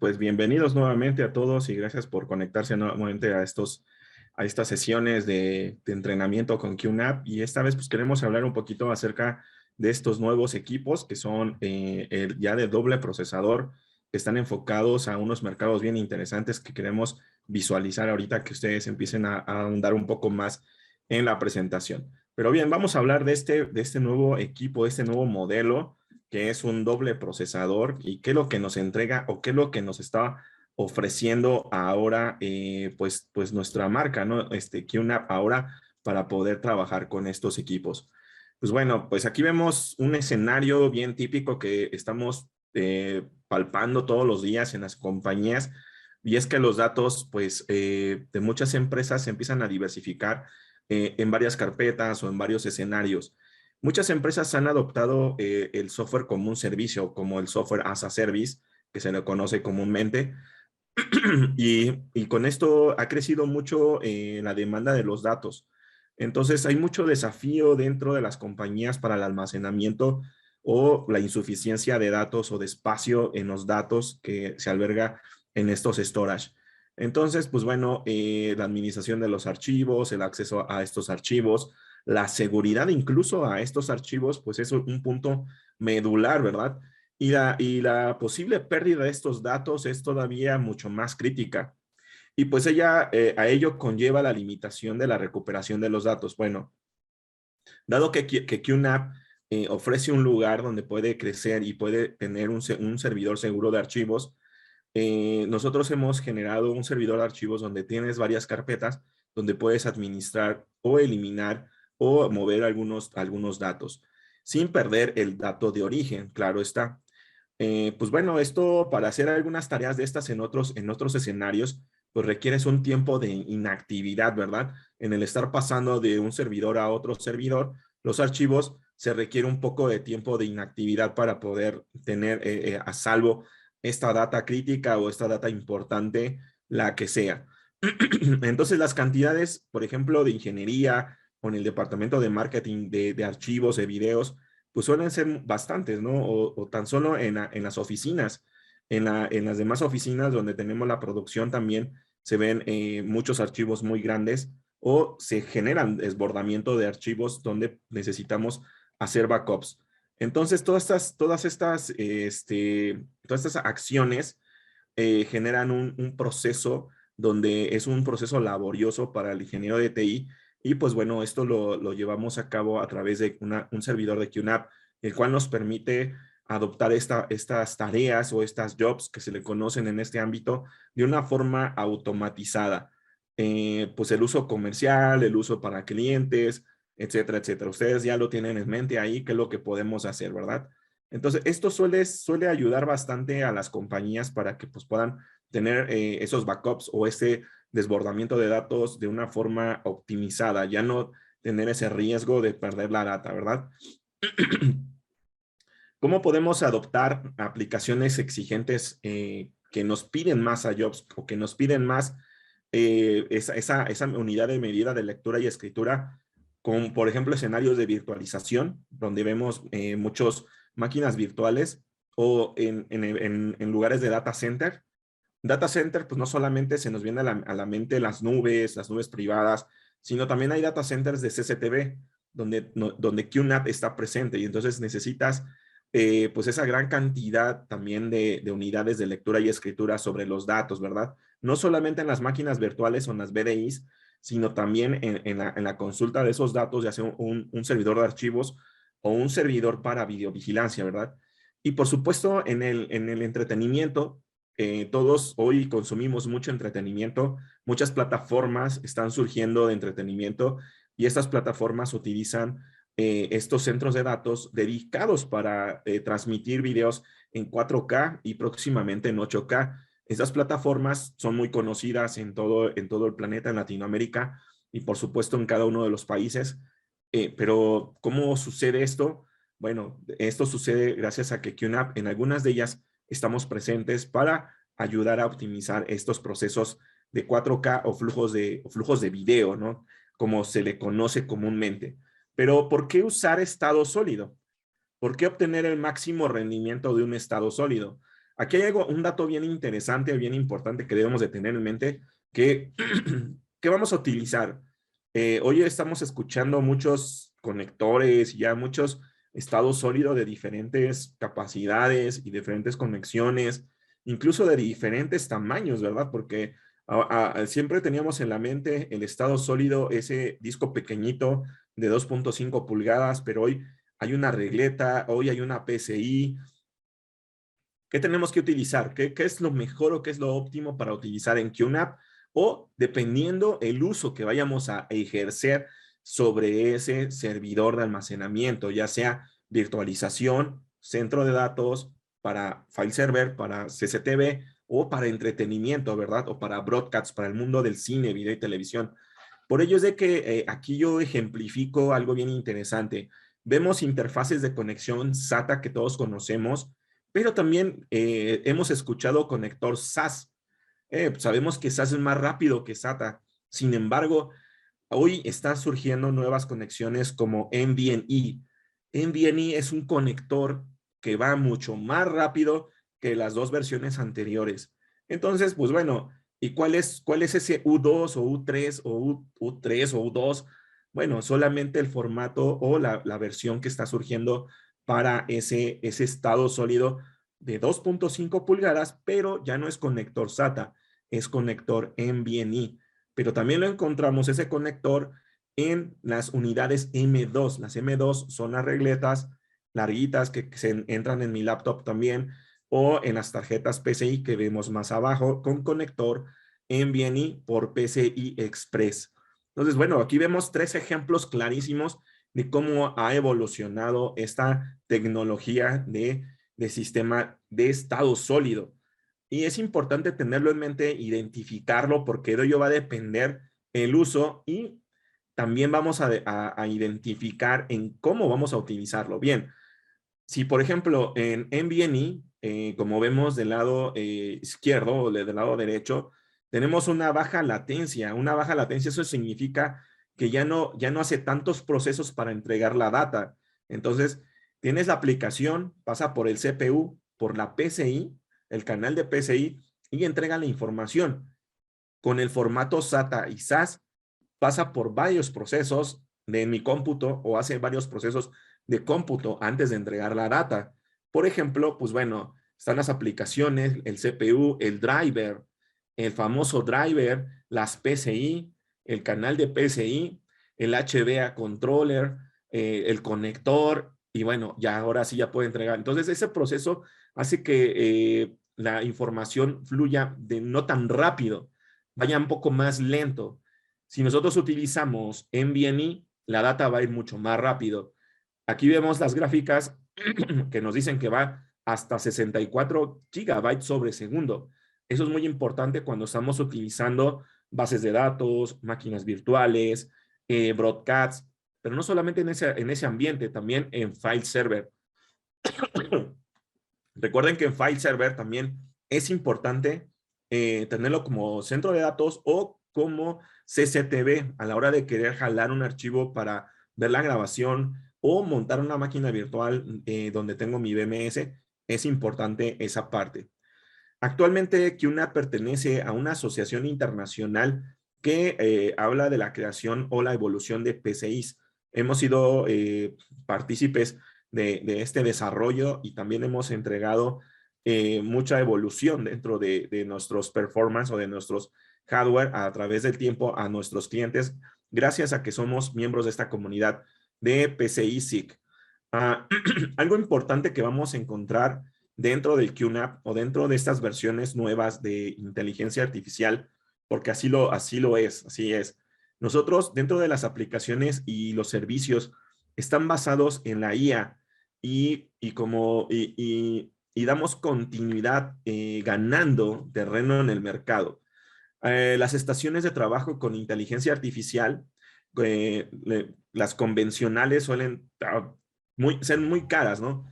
pues bienvenidos nuevamente a todos y gracias por conectarse nuevamente a estas sesiones de entrenamiento con QNAP. Y esta vez pues queremos hablar un poquito acerca de estos nuevos equipos que son ya de doble procesador, que están enfocados a unos mercados bien interesantes que queremos visualizar ahorita que ustedes empiecen a ahondar un poco más en la presentación. Pero bien, vamos a hablar de este nuevo equipo, de este nuevo modelo que es un doble procesador y qué es lo que nos entrega o qué es lo que nos está ofreciendo ahora pues nuestra marca, ¿no? QNAP ahora para poder trabajar con estos equipos. Pues bueno, pues aquí vemos un escenario bien típico que estamos palpando todos los días en las compañías y es que los datos pues de muchas empresas se empiezan a diversificar en varias carpetas o en varios escenarios. Muchas empresas han adoptado el software como un servicio, como el software as a service, que se le conoce comúnmente, y con esto ha crecido mucho la demanda de los datos. Entonces hay mucho desafío dentro de las compañías para el almacenamiento o la insuficiencia de datos o de espacio en los datos que se alberga en estos storage. Entonces, pues bueno, la administración de los archivos, el acceso a estos archivos, la seguridad incluso a estos archivos, pues es un punto medular, ¿verdad? Y la posible pérdida de estos datos es todavía mucho más crítica. Y pues a ello conlleva la limitación de la recuperación de los datos. Bueno, dado que QNAP ofrece un lugar donde puede crecer y puede tener un servidor seguro de archivos, nosotros hemos generado un servidor de archivos donde tienes varias carpetas donde puedes administrar o eliminar o mover algunos datos sin perder el dato de origen, claro está. Pues bueno, esto para hacer algunas tareas de estas en otros escenarios, pues requieres un tiempo de inactividad, ¿verdad? En el estar pasando de un servidor a otro servidor, los archivos se requiere un poco de tiempo de inactividad para poder tener a salvo esta data crítica o esta data importante, la que sea. Entonces las cantidades, por ejemplo, de ingeniería o en el departamento de marketing de archivos, de videos, pues suelen ser bastantes, ¿no? O tan solo en las oficinas, en las demás oficinas donde tenemos la producción también se ven muchos archivos muy grandes o se generan desbordamiento de archivos donde necesitamos hacer backups. Entonces, todas estas acciones generan un proceso donde es un proceso laborioso para el ingeniero de TI y pues bueno, esto lo llevamos a cabo a través de un servidor de QNAP, el cual nos permite adoptar estas tareas o estas jobs que se le conocen en este ámbito de una forma automatizada. Pues el uso comercial, el uso para clientes, etcétera, etcétera. Ustedes ya lo tienen en mente ahí, qué es lo que podemos hacer, ¿verdad? Entonces, esto suele ayudar bastante a las compañías para que pues, puedan tener esos backups o ese desbordamiento de datos de una forma optimizada, ya no tener ese riesgo de perder la data, ¿verdad? ¿Cómo podemos adoptar aplicaciones exigentes que nos piden más a jobs o que nos piden más esa unidad de medida de lectura y escritura con, por ejemplo, escenarios de virtualización, donde vemos muchas máquinas virtuales o en lugares de data center? Data center, pues no solamente se nos viene a la mente las nubes privadas, sino también hay data centers de CCTV, donde QNAP está presente y entonces necesitas pues esa gran cantidad también de unidades de lectura y escritura sobre los datos, ¿verdad? No solamente en las máquinas virtuales o en las VDIs, sino también en la consulta de esos datos, ya sea un servidor de archivos o un servidor para videovigilancia, ¿verdad? Y por supuesto en el entretenimiento, todos hoy consumimos mucho entretenimiento, muchas plataformas están surgiendo de entretenimiento y estas plataformas utilizan estos centros de datos dedicados para transmitir videos en 4K y próximamente en 8K. Estas plataformas son muy conocidas en todo el planeta, en Latinoamérica y por supuesto en cada uno de los países. Pero ¿cómo sucede esto? Bueno, esto sucede gracias a que QNAP en algunas de ellas estamos presentes para ayudar a optimizar estos procesos de 4K o flujos de video, ¿no? Como se le conoce comúnmente. Pero ¿por qué usar estado sólido? ¿Por qué obtener el máximo rendimiento de un estado sólido? Aquí hay algo, un dato bien interesante, bien importante que debemos de tener en mente, que, que vamos a utilizar. Hoy estamos escuchando muchos conectores y ya muchos estados sólidos de diferentes capacidades y diferentes conexiones, incluso de diferentes tamaños, ¿verdad? Porque siempre teníamos en la mente el estado sólido, ese disco pequeñito de 2.5 pulgadas, pero hoy hay una regleta, hoy hay una PCI. ¿Qué tenemos que utilizar? ¿Qué es lo mejor o qué es lo óptimo para utilizar en QNAP? O dependiendo el uso que vayamos a ejercer sobre ese servidor de almacenamiento, ya sea virtualización, centro de datos, para file server, para CCTV o para entretenimiento, ¿verdad? O para broadcasts, para el mundo del cine, video y televisión. Por ello es de que aquí yo ejemplifico algo bien interesante. Vemos interfaces de conexión SATA que todos conocemos, pero también hemos escuchado conector SAS. Sabemos que SAS es más rápido que SATA. Sin embargo, hoy están surgiendo nuevas conexiones como NVMe. NVMe es un conector que va mucho más rápido que las dos versiones anteriores. Entonces, pues bueno, ¿y cuál es ese U2 o U3 o U3 o U2? Bueno, solamente el formato o la versión que está surgiendo para ese estado sólido de 2.5 pulgadas, pero ya no es conector SATA, es conector NVMe. Pero también lo encontramos ese conector en las unidades M2. Las M2 son las regletas larguitas que se entran en mi laptop también, o en las tarjetas PCI que vemos más abajo con conector NVMe por PCI Express. Entonces, bueno, aquí vemos tres ejemplos clarísimos de cómo ha evolucionado esta tecnología de sistema de estado sólido. Y es importante tenerlo en mente, identificarlo, porque de ello va a depender el uso y también vamos a identificar en cómo vamos a utilizarlo. Bien, si por ejemplo en NVMe, como vemos del lado izquierdo o del lado derecho, tenemos una baja latencia. Una baja latencia, eso significa que ya no hace tantos procesos para entregar la data. Entonces, tienes la aplicación, pasa por el CPU, por la PCI, el canal de PCI, y entrega la información. Con el formato SATA y SAS, pasa por varios procesos de mi cómputo o hace varios procesos de cómputo antes de entregar la data. Por ejemplo, pues bueno, están las aplicaciones, el CPU, el driver, el famoso driver, las PCI, el canal de PCI, el HBA controller, el conector, y bueno, ya ahora sí ya puede entregar. Entonces, ese proceso hace que la información fluya de no tan rápido, vaya un poco más lento. Si nosotros utilizamos NVMe, la data va a ir mucho más rápido. Aquí vemos las gráficas que nos dicen que va hasta 64 gigabytes sobre segundo. Eso es muy importante cuando estamos utilizando bases de datos, máquinas virtuales, broadcasts, pero no solamente en ese ambiente, también en file server. Recuerden que en file server también es importante tenerlo como centro de datos o como CCTV a la hora de querer jalar un archivo para ver la grabación o montar una máquina virtual donde tengo mi BMS. Es importante esa parte. Actualmente QNAP pertenece a una asociación internacional que habla de la creación o la evolución de PCIs. Hemos sido partícipes de este desarrollo y también hemos entregado mucha evolución dentro de nuestros performance o de nuestros hardware a través del tiempo a nuestros clientes, gracias a que somos miembros de esta comunidad de PCI SIG. Algo importante que vamos a encontrar dentro del QNAP o dentro de estas versiones nuevas de inteligencia artificial, porque así lo es, así es. Nosotros dentro de las aplicaciones y los servicios están basados en la IA y damos continuidad ganando terreno en el mercado. Las estaciones de trabajo con inteligencia artificial, las convencionales suelen ser muy caras, ¿no?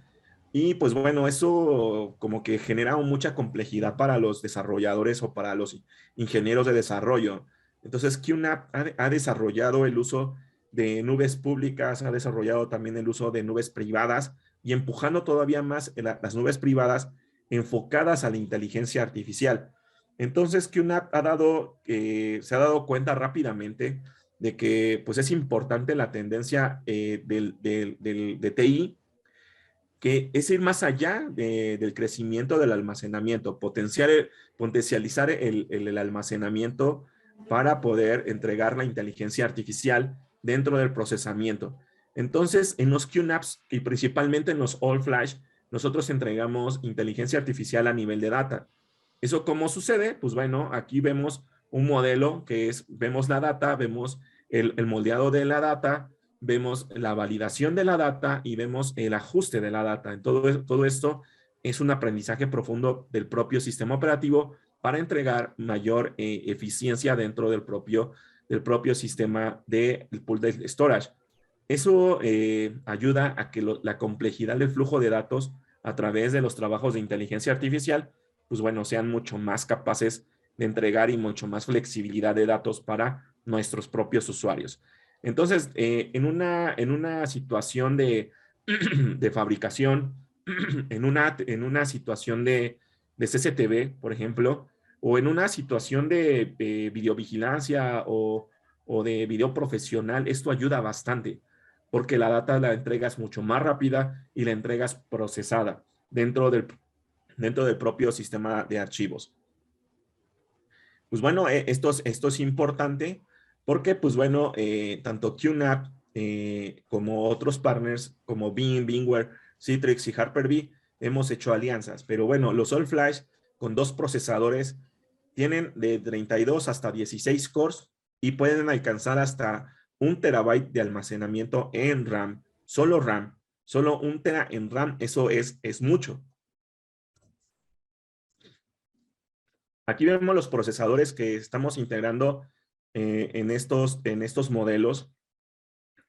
Y pues bueno, eso como que genera mucha complejidad para los desarrolladores o para los ingenieros de desarrollo. Entonces, QNAP ha desarrollado el uso de nubes públicas, ha desarrollado también el uso de nubes privadas y empujando todavía más las nubes privadas enfocadas a la inteligencia artificial. Entonces, QNAP se ha dado cuenta rápidamente de que pues, es importante la tendencia de TI, que es ir más allá del crecimiento del almacenamiento, potencializar el almacenamiento para poder entregar la inteligencia artificial dentro del procesamiento. Entonces, en los QNAPs y principalmente en los All Flash, nosotros entregamos inteligencia artificial a nivel de data. ¿Eso cómo sucede? Pues bueno, aquí vemos un modelo que es, vemos la data, vemos el moldeado de la data, vemos la validación de la data y vemos el ajuste de la data. En todo esto es un aprendizaje profundo del propio sistema operativo para entregar mayor eficiencia dentro del propio sistema del pool de storage. Eso ayuda a que la complejidad del flujo de datos a través de los trabajos de inteligencia artificial, pues bueno, sean mucho más capaces de entregar y mucho más flexibilidad de datos para nuestros propios usuarios. Entonces, en una situación de fabricación, en una situación de CCTV, por ejemplo, o en una situación de videovigilancia o de video profesional, esto ayuda bastante porque la data la entregas mucho más rápida y la entregas procesada dentro del propio sistema de archivos. Pues bueno, esto es importante porque, pues bueno, tanto QNAP como otros partners como Beam, VMware, Citrix y Hyper-V hemos hecho alianzas. Pero bueno, los All Flash con 2 procesadores tienen de 32 hasta 16 cores y pueden alcanzar hasta 1 TB de almacenamiento en RAM. Solo 1 TB en RAM, eso es mucho. Aquí vemos los procesadores que estamos integrando en estos modelos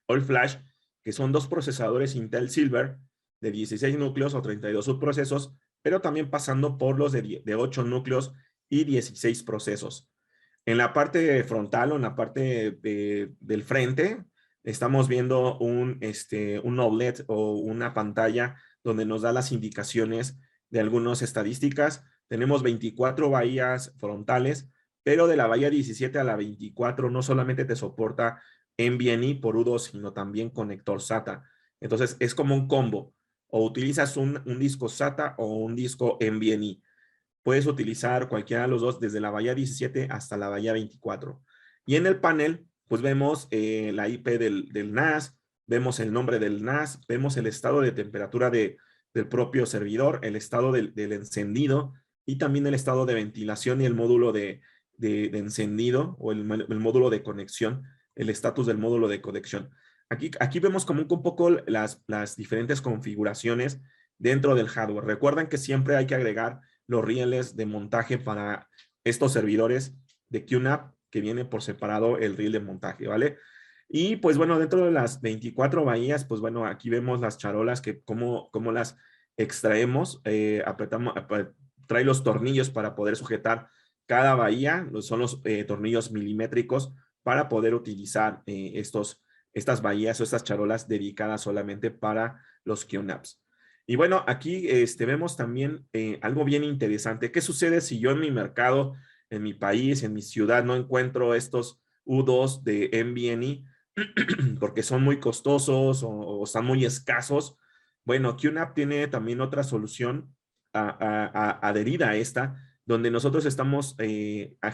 All Flash, que son 2 procesadores Intel Silver de 16 núcleos o 32 subprocesos, pero también pasando por los de 8 núcleos y 16 procesos. En la parte frontal o en la parte del frente, estamos viendo un OLED o una pantalla donde nos da las indicaciones de algunas estadísticas. Tenemos 24 bahías frontales, pero de la bahía 17 a la 24 no solamente te soporta NVMe por U2, sino también conector SATA. Entonces, es como un combo. O utilizas un disco SATA o un disco NVMe. Puedes utilizar cualquiera de los dos desde la bahía 17 hasta la bahía 24. Y en el panel, pues vemos la IP del NAS, vemos el nombre del NAS, vemos el estado de temperatura del propio servidor, el estado del encendido y también el estado de ventilación y el módulo de encendido o el módulo de conexión, el estatus del módulo de conexión. Aquí vemos como un poco las diferentes configuraciones dentro del hardware. Recuerden que siempre hay que agregar los rieles de montaje para estos servidores de QNAP que viene por separado el riel de montaje, ¿vale? Y pues bueno, dentro de las 24 bahías, pues bueno, aquí vemos las charolas que cómo las extraemos, trae los tornillos para poder sujetar cada bahía, son los tornillos milimétricos para poder utilizar estas bahías o estas charolas dedicadas solamente para los QNAPs. Y bueno, aquí vemos también algo bien interesante. ¿Qué sucede si yo en mi mercado, en mi país, en mi ciudad, no encuentro estos U2 de NVMe porque son muy costosos o están muy escasos? Bueno, QNAP tiene también otra solución adherida a esta, donde nosotros estamos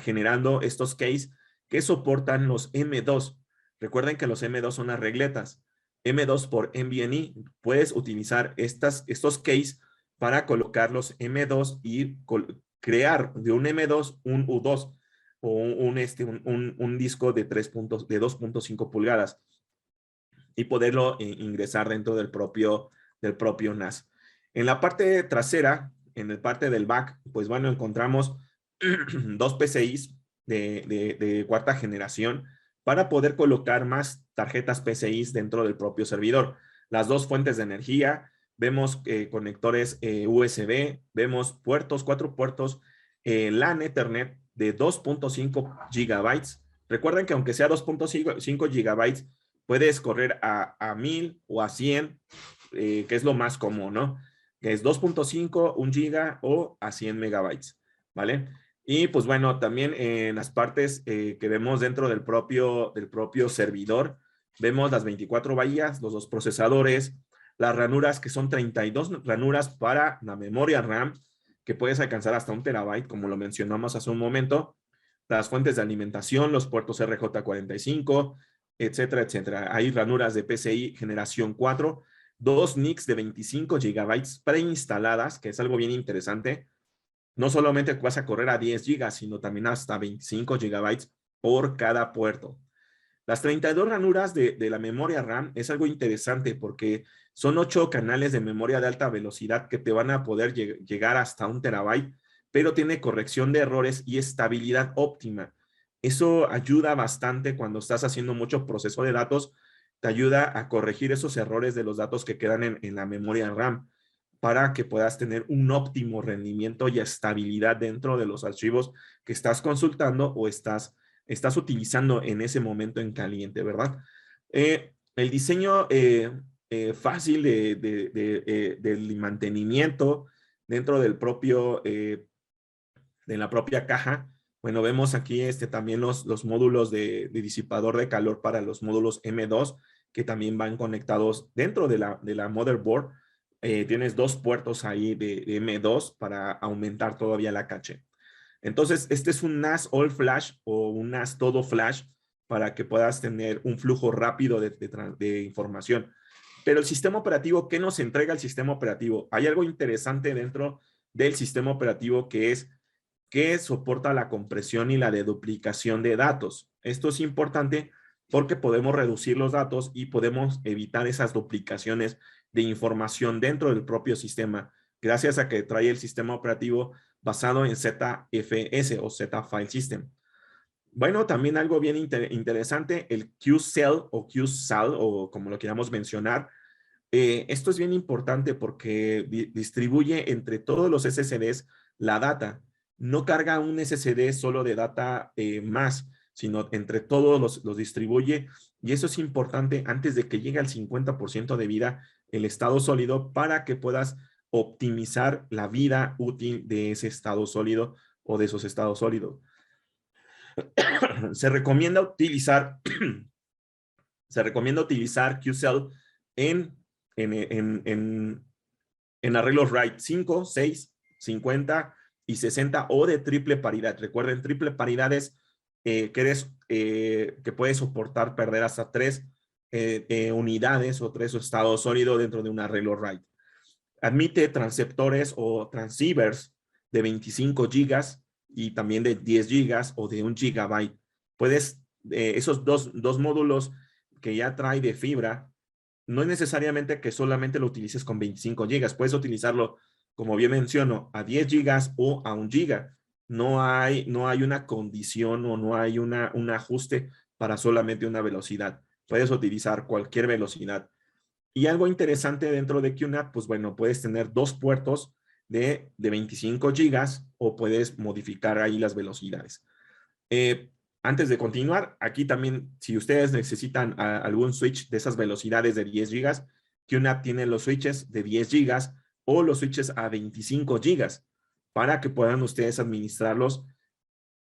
generando estos keys que soportan los M2. Recuerden que los M2 son las regletas. M2 por NVMe, puedes utilizar estos keys para colocar los M2 y crear de un M2 un U2 o un disco de 2.5 pulgadas y poderlo ingresar dentro del propio NAS. En la parte trasera, en la parte del back, pues bueno, encontramos 2 PCIs de 4ª generación para poder colocar más tarjetas PCIs dentro del propio servidor. Las 2 fuentes de energía, vemos conectores USB, vemos 4 puertos LAN Ethernet de 2.5 gigabytes. Recuerden que aunque sea 2.5 gigabytes, puedes correr a 1000 o a 100, que es lo más común, ¿no? que es 2.5, 1 giga o a 100 megabytes, ¿vale? Y pues bueno, también en las partes que vemos dentro del propio servidor, vemos las 24 bahías, los dos procesadores, las ranuras que son 32 ranuras para la memoria RAM, que puedes alcanzar hasta 1 terabyte, como lo mencionamos hace un momento, las fuentes de alimentación, los puertos RJ45, etcétera, etcétera. Hay ranuras de PCI generación 4, dos NICs de 25 gigabytes preinstaladas, que es algo bien interesante. No solamente vas a correr a 10 gigas, sino también hasta 25 gigabytes por cada puerto. Las 32 ranuras de la memoria RAM es algo interesante porque son 8 canales de memoria de alta velocidad que te van a poder llegar hasta 1 terabyte, pero tiene corrección de errores y estabilidad óptima. Eso ayuda bastante cuando estás haciendo mucho proceso de datos, te ayuda a corregir esos errores de los datos que quedan en la memoria RAM para que puedas tener un óptimo rendimiento y estabilidad dentro de los archivos que estás consultando o estás utilizando en ese momento en caliente, ¿verdad? El diseño fácil del mantenimiento dentro de la propia caja. Bueno, vemos aquí también los módulos de disipador de calor para los módulos M2, que también van conectados dentro de la motherboard. Tienes dos puertos ahí de M2 para aumentar todavía la caché. Entonces, este es un NAS All Flash o un NAS todo flash para que puedas tener un flujo rápido de información. Pero el sistema operativo, ¿qué nos entrega el sistema operativo? Hay algo interesante dentro del sistema operativo que soporta la compresión y la deduplicación de datos. Esto es importante porque podemos reducir los datos y podemos evitar esas duplicaciones de información dentro del propio sistema, gracias a que trae el sistema operativo basado en ZFS o Z File System. Bueno, también algo bien interesante, el QCell o QSAL o como lo queramos mencionar. Esto es bien importante porque distribuye entre todos los SSDs la data. No carga un SSD solo de data más, sino entre todos los distribuye. Y eso es importante antes de que llegue al 50% de vida el estado sólido para que puedas optimizar la vida útil de ese estado sólido o de esos estados sólidos. Se recomienda utilizar QCell en, en arreglos RAID 5, 6, 50 y 60 o de triple paridad. Recuerden, triple paridad es que puede soportar perder hasta 3 unidades o 3 estados sólidos dentro de un arreglo RAID. Admite transceptores o transceivers de 25 gigas y también de 10 gigas o de 1 gigabyte. Puedes, esos dos módulos que ya trae de fibra, no es necesariamente que solamente lo utilices con 25 gigas, puedes utilizarlo, como bien menciono, a 10 gigas o a 1 giga. No hay una condición o no hay un ajuste para solamente una velocidad. Puedes utilizar cualquier velocidad. Y algo interesante dentro de QNAP, pues bueno, puedes tener dos puertos de 25 gigas o puedes modificar ahí las velocidades. Antes de continuar, aquí también, si ustedes necesitan algún switch de esas velocidades de 10 gigas, QNAP tiene los switches de 10 gigas o los switches a 25 gigas para que puedan ustedes administrarlos.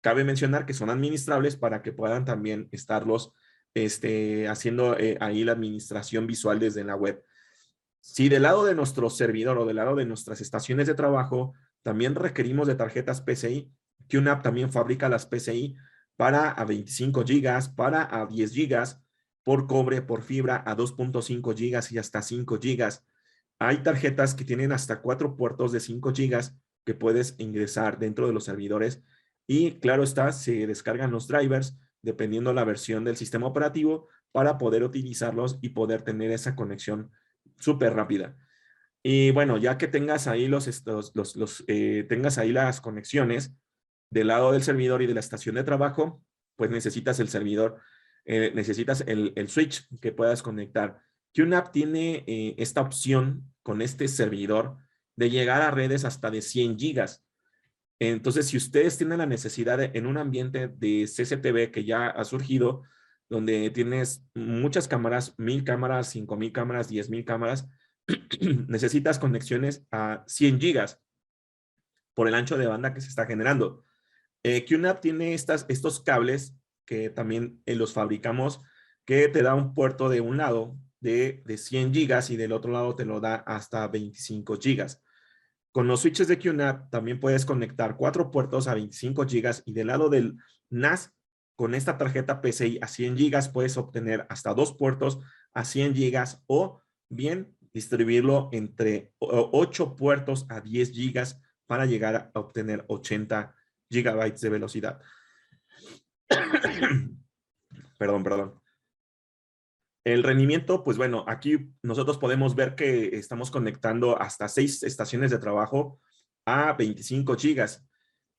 Cabe mencionar que son administrables para que puedan también estarlos haciendo ahí la administración visual desde la web. Si del lado de nuestro servidor o del lado de nuestras estaciones de trabajo también requerimos de tarjetas PCI, QNAP también fabrica las PCI para a 25 gigas, para a 10 gigas, por cobre, por fibra, a 2.5 gigas y hasta 5 gigas. Hay tarjetas que tienen hasta 4 puertos de 5 gigas que puedes ingresar dentro de los servidores y claro está, se descargan los drivers dependiendo la versión del sistema operativo para poder utilizarlos y poder tener esa conexión súper rápida. Y bueno, ya que tengas ahí tengas ahí las conexiones del lado del servidor y de la estación de trabajo, pues necesitas el servidor, necesitas el switch que puedas conectar. QNAP tiene esta opción con este servidor de llegar a redes hasta de 100 gigas. Entonces, si ustedes tienen la necesidad en un ambiente de CCTV que ya ha surgido, donde tienes muchas cámaras, 1000 cámaras, 5000 cámaras, 10,000 cámaras, necesitas conexiones a 100 gigas por el ancho de banda que se está generando. QNAP tiene estos cables que también los fabricamos, que te da un puerto de un lado de 100 gigas y del otro lado te lo da hasta 25 gigas. Con los switches de QNAP también puedes conectar 4 puertos a 25 gigas y del lado del NAS, con esta tarjeta PCI a 100 gigas puedes obtener hasta 2 puertos a 100 gigas o bien distribuirlo entre 8 puertos a 10 gigas para llegar a obtener 80 gigabytes de velocidad. Perdón. El rendimiento, pues bueno, aquí nosotros podemos ver que estamos conectando hasta 6 estaciones de trabajo a 25 gigas.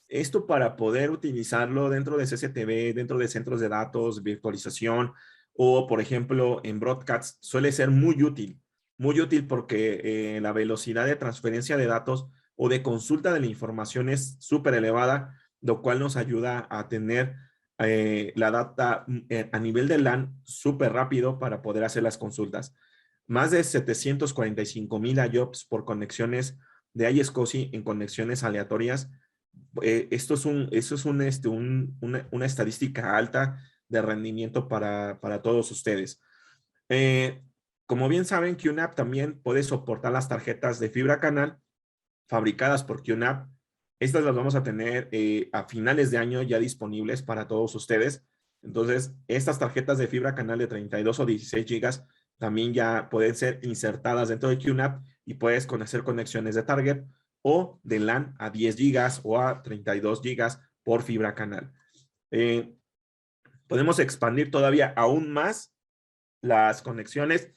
Esto para poder utilizarlo dentro de CCTV, dentro de centros de datos, virtualización o, por ejemplo, en broadcast suele ser muy útil porque la velocidad de transferencia de datos o de consulta de la información es súper elevada, lo cual nos ayuda a tener la data a nivel de LAN súper rápido para poder hacer las consultas. Más de 745,000 IOPS por conexiones de iSCSI en conexiones aleatorias. Esto es una estadística alta de rendimiento para todos ustedes. Como bien saben, QNAP también puede soportar las tarjetas de fibra canal fabricadas por QNAP. Estas las vamos a tener a finales de año ya disponibles para todos ustedes. Entonces, estas tarjetas de fibra canal de 32 o 16 gigas también ya pueden ser insertadas dentro de QNAP y puedes hacer conexiones de Target o de LAN a 10 gigas o a 32 gigas por fibra canal. Podemos expandir todavía aún más las conexiones.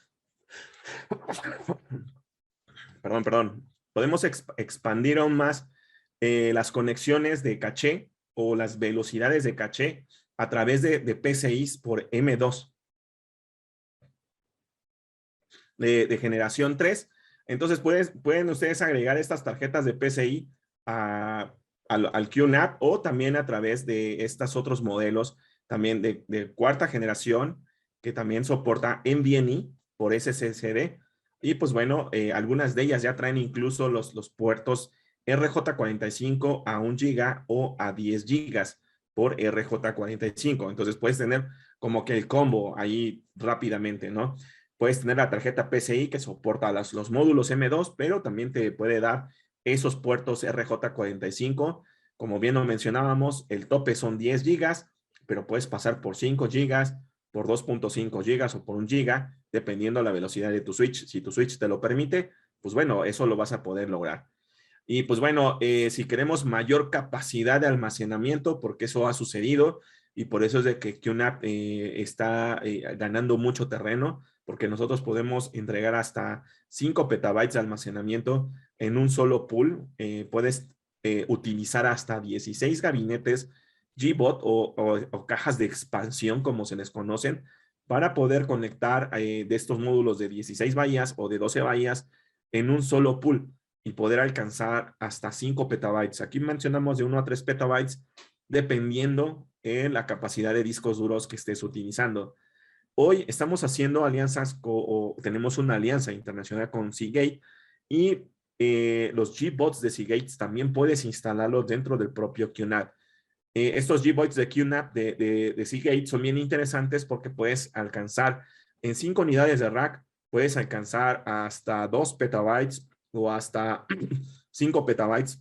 Perdón. Podemos expandir aún más las conexiones de caché o las velocidades de caché a través de PCIs por M2 de generación 3. Entonces pueden ustedes agregar estas tarjetas de PCI al QNAP o también a través de estos otros modelos también de cuarta generación que también soporta NVMe por SSD. Y pues bueno, algunas de ellas ya traen incluso los puertos RJ45 a 1 giga o a 10 gigas por RJ45. Entonces puedes tener como que el combo ahí rápidamente, ¿no? Puedes tener la tarjeta PCI que soporta los módulos M2, pero también te puede dar esos puertos RJ45. Como bien lo mencionábamos, el tope son 10 gigas, pero puedes pasar por 5 gigas, por 2.5 gigas o por 1 giga, dependiendo de la velocidad de tu switch. Si tu switch te lo permite, pues bueno, eso lo vas a poder lograr. Y pues bueno, si queremos mayor capacidad de almacenamiento, porque eso ha sucedido y por eso es de que QNAP está ganando mucho terreno, porque nosotros podemos entregar hasta 5 petabytes de almacenamiento en un solo pool. Puedes utilizar hasta 16 gabinetes GBOT o cajas de expansión, como se les conocen, para poder conectar de estos módulos de 16 bahías o de 12 bahías en un solo pool y poder alcanzar hasta 5 petabytes. Aquí mencionamos de 1 a 3 petabytes, dependiendo en la capacidad de discos duros que estés utilizando. Hoy estamos haciendo alianzas o tenemos una alianza internacional con Seagate y los GBots de Seagate también puedes instalarlos dentro del propio QNAP. Estos GBots de QNAP de Seagate son bien interesantes porque puedes alcanzar en 5 unidades de rack, puedes alcanzar hasta 2 petabytes o hasta 5 petabytes.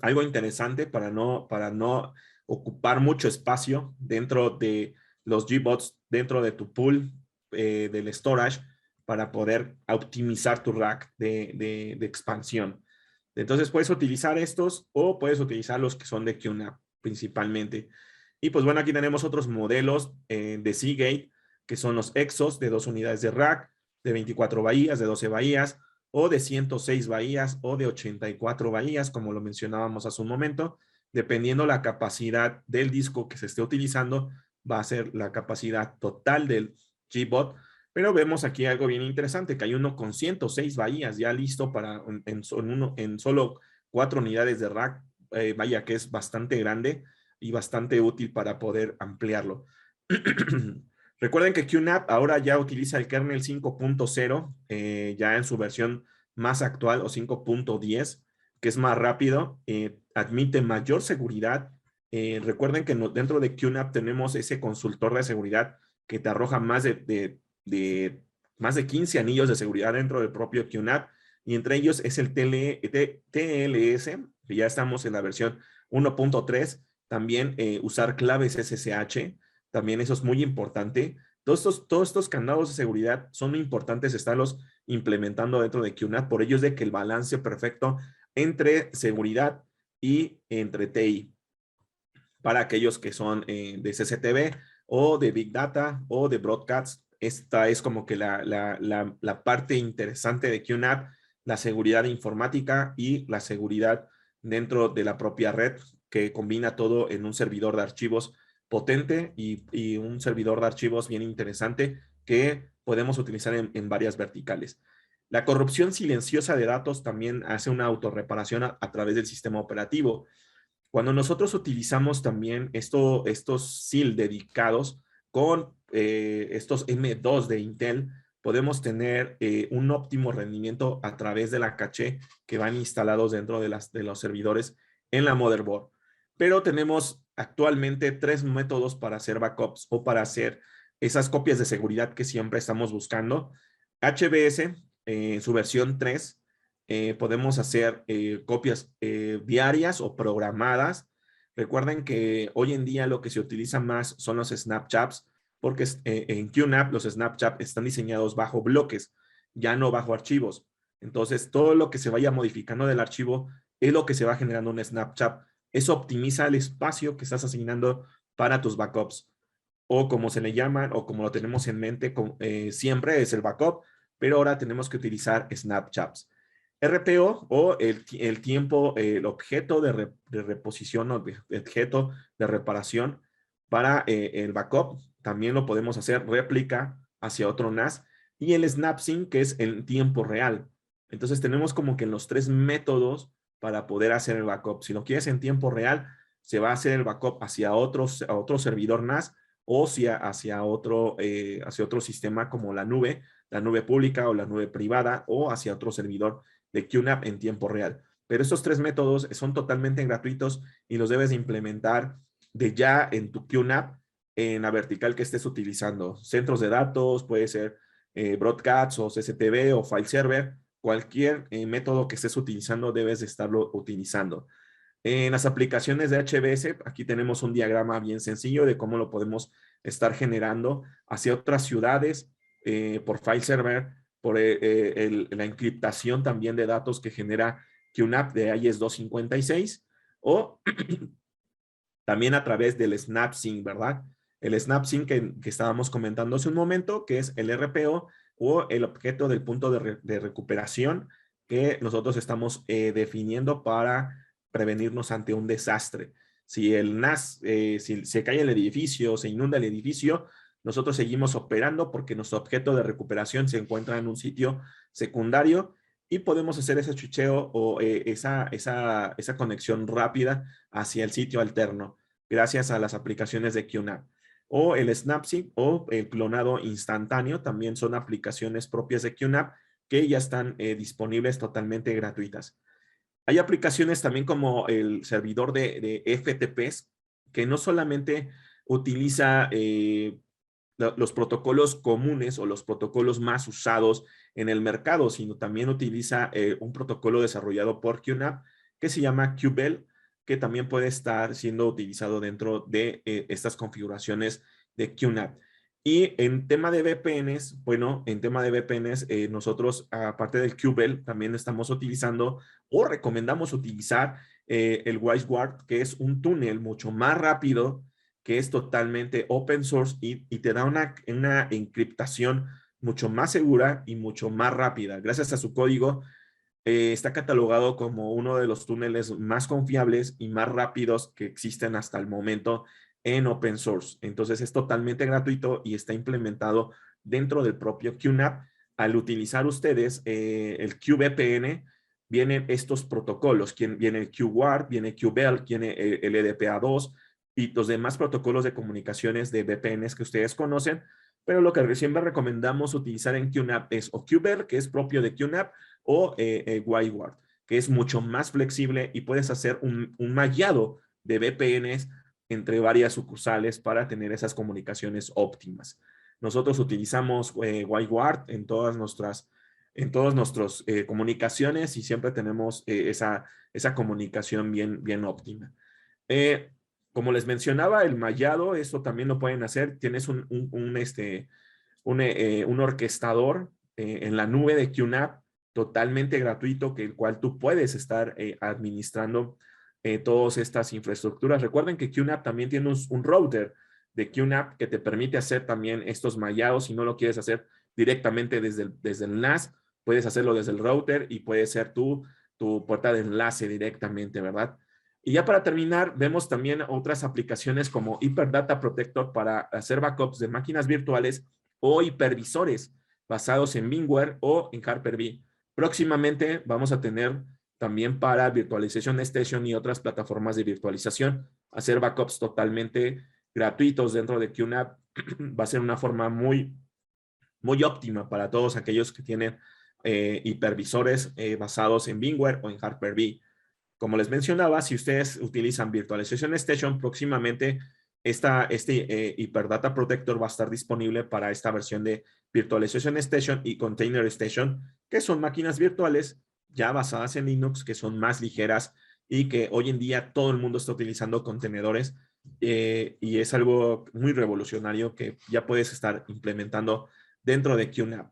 Algo interesante para no ocupar mucho espacio dentro de los GBots, dentro de tu pool del storage, para poder optimizar tu rack de expansión. Entonces puedes utilizar estos o puedes utilizar los que son de QNAP principalmente. Y pues bueno, aquí tenemos otros modelos de Seagate, que son los Exos de 2 unidades de rack, de 24 bahías, de 12 bahías, o de 106 bahías o de 84 bahías, como lo mencionábamos hace un momento. Dependiendo la capacidad del disco que se esté utilizando, va a ser la capacidad total del GBot. Pero vemos aquí algo bien interesante, que hay uno con 106 bahías ya listo para en solo 4 unidades de rack. Vaya que es bastante grande y bastante útil para poder ampliarlo. Recuerden que QNAP ahora ya utiliza el kernel 5.0, ya en su versión más actual o 5.10, que es más rápido, admite mayor seguridad. Recuerden que dentro de QNAP tenemos ese consultor de seguridad que te arroja más de 15 anillos de seguridad dentro del propio QNAP, y entre ellos es el TLS, que ya estamos en la versión 1.3, también usar claves SSH, también eso es muy importante. Todos estos candados de seguridad son importantes estarlos implementando dentro de QNAP, por ello es de que el balance perfecto entre seguridad y entre TI, para aquellos que son de CCTV o de Big Data o de Broadcast. Esta es como que la parte interesante de QNAP, la seguridad informática y la seguridad dentro de la propia red, que combina todo en un servidor de archivos potente y un servidor de archivos bien interesante que podemos utilizar en varias verticales. La corrupción silenciosa de datos también hace una autorreparación a través del sistema operativo. Cuando nosotros utilizamos también estos SIL dedicados con estos M2 de Intel, podemos tener un óptimo rendimiento a través de la caché que van instalados dentro de los servidores en la motherboard. Pero tenemos actualmente 3 métodos para hacer backups o para hacer esas copias de seguridad que siempre estamos buscando. HBS, su versión 3, podemos hacer copias diarias o programadas. Recuerden que hoy en día lo que se utiliza más son los Snapchaps, porque en QNAP los Snapchat están diseñados bajo bloques, ya no bajo archivos. Entonces, todo lo que se vaya modificando del archivo es lo que se va generando un Snapchat. Eso optimiza el espacio que estás asignando para tus backups, o como se le llaman, o como lo tenemos en mente, siempre es el backup, pero ahora tenemos que utilizar Snapchaps. RPO o el tiempo, el objeto de reposición o de objeto de reparación para el backup. También lo podemos hacer réplica hacia otro NAS. Y el SnapSync, que es el tiempo real. Entonces tenemos como que los 3 métodos para poder hacer el backup. Si lo quieres en tiempo real, se va a hacer el backup hacia a otro servidor NAS o hacia otro sistema como la nube pública o la nube privada, o hacia otro servidor de QNAP en tiempo real. Pero estos 3 métodos son totalmente gratuitos y los debes de implementar de ya en tu QNAP en la vertical que estés utilizando. Centros de datos, puede ser Broadcast o CCTV o File Server, cualquier método que estés utilizando debes de estarlo utilizando. En las aplicaciones de HBS, aquí tenemos un diagrama bien sencillo de cómo lo podemos estar generando hacia otras ciudades por file server, por la encriptación también de datos que genera QNAP de IES 256, o también a través del SnapSync, ¿verdad? El SnapSync que estábamos comentando hace un momento, que es el RPO o el objeto del punto de recuperación que nosotros estamos definiendo para prevenirnos ante un desastre. Si el NAS, si se cae el edificio, se inunda el edificio, nosotros seguimos operando porque nuestro objeto de recuperación se encuentra en un sitio secundario y podemos hacer ese chucheo o esa conexión rápida hacia el sitio alterno gracias a las aplicaciones de QNAP. O el SnapSync o el clonado instantáneo también son aplicaciones propias de QNAP que ya están disponibles totalmente gratuitas. Hay aplicaciones también como el servidor de FTPs que no solamente utiliza los protocolos comunes o los protocolos más usados en el mercado, sino también utiliza un protocolo desarrollado por QNAP que se llama QBEL, que también puede estar siendo utilizado dentro de estas configuraciones de QNAP. Y en tema de VPNs, bueno, en tema de VPNs, nosotros, aparte del QBEL, también estamos utilizando o recomendamos utilizar el WiseGuard, que es un túnel mucho más rápido, que es totalmente open source y te da una encriptación mucho más segura y mucho más rápida. Gracias a su código, está catalogado como uno de los túneles más confiables y más rápidos que existen hasta el momento en open source. Entonces es totalmente gratuito y está implementado dentro del propio QNAP. Al utilizar ustedes el QVPN, vienen estos protocolos. Viene el QWARP, viene QBEL, viene el EDPA2, y los demás protocolos de comunicaciones de VPNs que ustedes conocen, pero lo que siempre recomendamos utilizar en QNAP es o QVer, que es propio de QNAP, o WireGuard, que es mucho más flexible y puedes hacer un mallado de VPNs entre varias sucursales para tener esas comunicaciones óptimas. Nosotros utilizamos WireGuard en todas nuestras comunicaciones y siempre tenemos esa comunicación bien óptima. Como les mencionaba, el mallado, eso también lo pueden hacer. Tienes un orquestador en la nube de QNAP totalmente gratuito, que el cual tú puedes estar administrando todas estas infraestructuras. Recuerden que QNAP también tiene un router de QNAP que te permite hacer también estos mallados. Si no lo quieres hacer directamente desde el NAS, puedes hacerlo desde el router y puede ser tu puerta de enlace directamente, ¿verdad? Y ya para terminar, vemos también otras aplicaciones como Hyperdata Protector para hacer backups de máquinas virtuales o hipervisores basados en VMware o en Hyper-V. Próximamente vamos a tener también para Virtualization Station y otras plataformas de virtualización, hacer backups totalmente gratuitos dentro de QNAP. Va a ser una forma muy óptima para todos aquellos que tienen hipervisores basados en VMware o en Hyper-V. Como les mencionaba, si ustedes utilizan Virtualization Station, próximamente Hyperdata Protector va a estar disponible para esta versión de Virtualization Station y Container Station, que son máquinas virtuales ya basadas en Linux, que son más ligeras y que hoy en día todo el mundo está utilizando contenedores y es algo muy revolucionario que ya puedes estar implementando dentro de QNAP.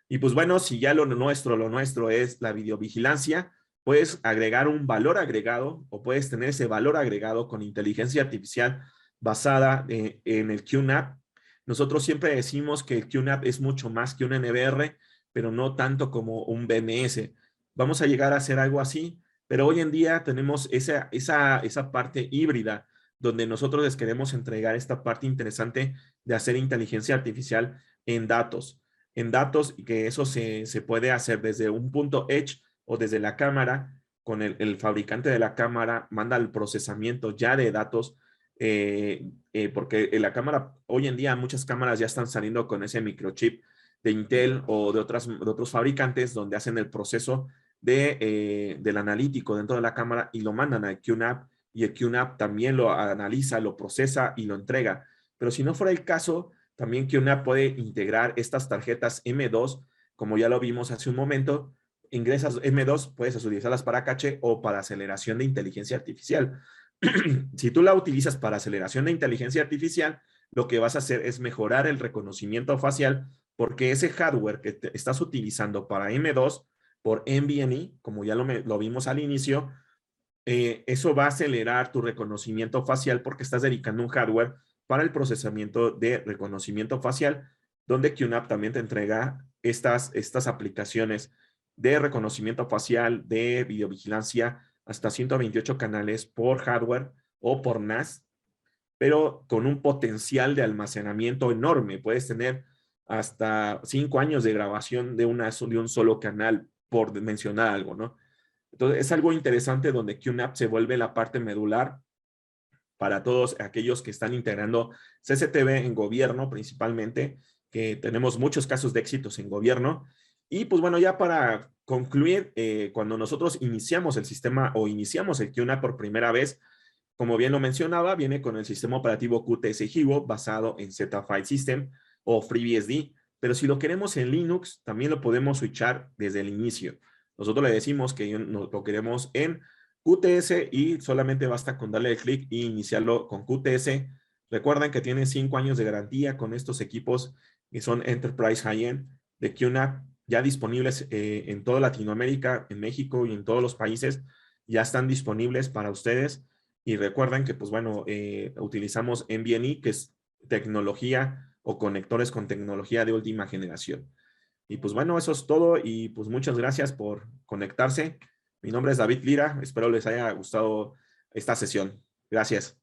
Y pues bueno, si ya lo nuestro es la videovigilancia, puedes agregar un valor agregado o puedes tener ese valor agregado con inteligencia artificial basada en el QNAP. Nosotros siempre decimos que el QNAP es mucho más que un NVR, pero no tanto como un BMS. Vamos a llegar a hacer algo así, pero hoy en día tenemos esa parte híbrida donde nosotros les queremos entregar esta parte interesante de hacer inteligencia artificial en datos y que eso se puede hacer desde un punto edge o desde la cámara, con el fabricante de la cámara manda el procesamiento ya de datos, porque en la cámara, hoy en día muchas cámaras ya están saliendo con ese microchip de Intel o de otros fabricantes donde hacen el proceso del analítico dentro de la cámara y lo mandan al QNAP y el QNAP también lo analiza, lo procesa y lo entrega. Pero si no fuera el caso, también QNAP puede integrar estas tarjetas M2, como ya lo vimos hace un momento. Ingresas M2, puedes utilizarlas para caché o para aceleración de inteligencia artificial. Si tú la utilizas para aceleración de inteligencia artificial, lo que vas a hacer es mejorar el reconocimiento facial, porque ese hardware que estás utilizando para M2 por NVMe, como ya lo vimos al inicio, eso va a acelerar tu reconocimiento facial porque estás dedicando un hardware para el procesamiento de reconocimiento facial, donde QNAP también te entrega estas aplicaciones de reconocimiento facial, de videovigilancia, hasta 128 canales por hardware o por NAS, pero con un potencial de almacenamiento enorme. Puedes tener hasta 5 años de grabación de un solo canal, por mencionar algo, ¿no? Entonces, es algo interesante donde QNAP se vuelve la parte medular para todos aquellos que están integrando CCTV en gobierno principalmente, que tenemos muchos casos de éxitos en gobierno. Y pues bueno, ya para concluir, cuando nosotros iniciamos el sistema o iniciamos el QNAP por primera vez, como bien lo mencionaba, viene con el sistema operativo QTS Hivo basado en Z-File System o FreeBSD, pero si lo queremos en Linux, también lo podemos switchar desde el inicio. Nosotros le decimos que lo queremos en QTS y solamente basta con darle el clic e iniciarlo con QTS. Recuerden que tienen 5 años de garantía con estos equipos que son Enterprise High-End de QNAP, ya disponibles en toda Latinoamérica, en México y en todos los países. Ya están disponibles para ustedes. Y recuerden que, pues bueno, utilizamos NVMe, que es tecnología o conectores con tecnología de última generación. Y pues bueno, eso es todo y pues muchas gracias por conectarse. Mi nombre es David Lira, espero les haya gustado esta sesión. Gracias.